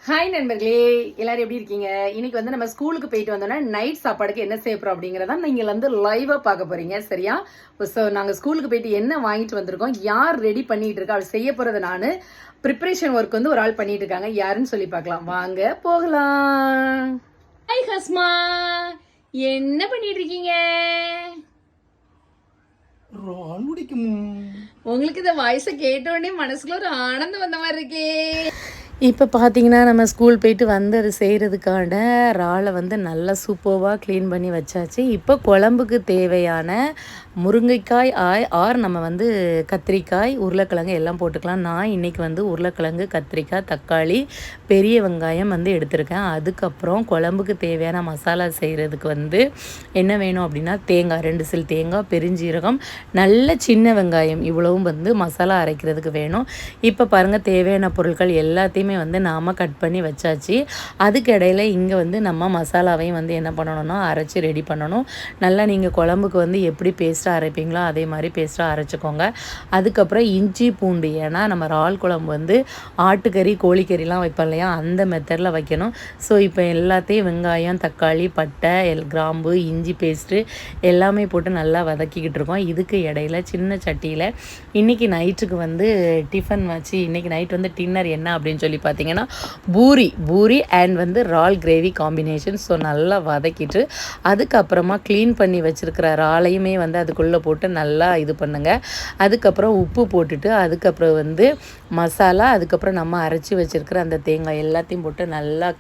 Hi நண்பர்களே, எல்லாரும் எப்படி இருக்கீங்க? இன்னைக்கு வந்து நம்ம ஸ்கூலுக்கு போயிட்டு வந்தோம்னா நைட் சாப்பாடுக்கு என்ன செய்ய போறோம் அப்படிங்கிறத நீங்கள் வந்து லைவா பார்க்க போறீங்க. சரியா? ஸோ நாங்கள் ஸ்கூலுக்கு போயிட்டு என்ன வாங்கிட்டு வந்திருக்கோம், யார் ரெடி பண்ணிட்டு இருக்கா, அவள் செய்ய போறது நான். ப்ரிப்பரேஷன் ஒர்க் வந்து ஒரு ஆள் பண்ணிட்டு இருக்காங்க. யாருன்னு சொல்லி பார்க்கலாம். வாங்க போகலாம். ஹாய் ஹஸ்மா, என்ன பண்ணிட்டு இருக்கீங்க? உங்களுக்கு இந்த வாய்ஸை கேட்ட உடனே மனசுக்குள்ள ஒரு ஆனந்தம் வந்த மாதிரி இருக்கே. இப்போ பார்த்தீங்கன்னா நம்ம ஸ்கூல் போயிட்டு வந்து அது செய்கிறதுக்கான இறாலை வந்து நல்லா சூப்பராக க்ளீன் பண்ணி வச்சாச்சு. இப்போ குழம்புக்கு தேவையான முருங்கைக்காய் ஆர் நம்ம வந்து கத்திரிக்காய், உருளைக்கிழங்கு எல்லாம் போட்டுக்கலாம். நான் இன்றைக்கி வந்து உருளைக்கிழங்கு, கத்திரிக்காய், தக்காளி, பெரிய வெங்காயம் வந்து எடுத்திருக்கேன். அதுக்கப்புறம் குழம்புக்கு தேவையான மசாலா செய்கிறதுக்கு வந்து என்ன வேணும் அப்படின்னா தேங்காய், 2 சில் தேங்காய், பெருஞ்சீரகம், நல்ல சின்ன வெங்காயம், இவ்வளவும் வந்து மசாலா அரைக்கிறதுக்கு வேணும். இப்போ பாருங்கள், தேவையான பொருட்கள் எல்லாத்தையும் வந்து நாம் கட் பண்ணி வச்சாச்சு. அதுக்கு இடையில இங்கே வந்து நம்ம மசாலாவையும் வந்து என்ன பண்ணணும்னா அரைச்சி ரெடி பண்ணணும். நல்லா நீங்கள் குழம்புக்கு வந்து எப்படி பேஸ்ட்டாக அரைப்பீங்களோ அதே மாதிரி பேஸ்ட்டாக அரைச்சிக்கோங்க. அதுக்கப்புறம் இஞ்சி பூண்டு, ஏன்னா நம்ம இறால் குழம்பு வந்து ஆட்டுக்கறி, கோழிக்கறிலாம் வைப்போம் இல்லையா, அந்த மெத்தடில் வைக்கணும். ஸோ இப்போ எல்லாத்தையும் வெங்காயம், தக்காளி, பட்டை, கிராம்பு, இஞ்சி பேஸ்ட்டு எல்லாமே போட்டு நல்லா வதக்கிக்கிட்டு இருக்கோம். இதுக்கு இடையில சின்ன சட்டியில் இன்றைக்கி நைட்டுக்கு வந்து டிஃபன் வச்சு, இன்றைக்கி நைட் வந்து டின்னர் என்ன அப்படின்னு சொல்லி பார்த்தீங்கன்னா பூரி அண்ட் வந்து இறால் கிரேவி காம்பினேஷன். ஸோ நல்லா வதக்கிட்டு அதுக்கப்புறமா க்ளீன் பண்ணி வச்சுருக்கிற இறாலையுமே வந்து அதுக்குள்ளே போட்டு நல்லா இது பண்ணுங்கள். அதுக்கப்புறம் உப்பு போட்டுட்டு அதுக்கப்புறம் வந்து மசாலா, அதுக்கப்புறம் நம்ம அரைச்சி வச்சுருக்கிற அந்த தேங்காய் எல்லாத்தையும் போட்டு நல்லா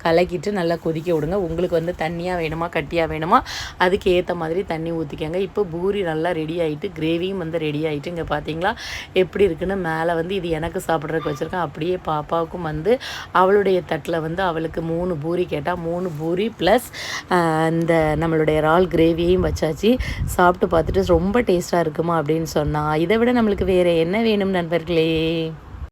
கலக்கிட்டு நல்லா கொதிக்க விடுங்க. உங்களுக்கு வந்து தண்ணியாக வேணுமா கட்டியாக வேணுமா அதுக்கு ஏற்ற மாதிரி தண்ணி ஊற்றிக்கங்க. இப்போ பூரி நல்லா ரெடி ஆகிட்டு, கிரேவியும் வந்து ரெடி ஆகிட்டு, இங்கே பார்த்தீங்களா எப்படி இருக்குன்னு. மேலே வந்து இது எனக்கு சாப்பிட்றதுக்கு வச்சுருக்கேன். அப்படியே பாப்பாவுக்கும் வந்து அவளுடைய தட்டில் வந்து அவளுக்கு 3 பூரி கேட்டால் 3 பூரி ப்ளஸ் இந்த நம்மளுடைய இறால் கிரேவியையும் வச்சாச்சு. சாப்பிட்டு பார்த்துட்டு ரொம்ப டேஸ்ட்டாக இருக்குமா அப்படின்னு சொன்னால், இதை விட நம்மளுக்கு வேறு என்ன வேணும் நண்பர்களே?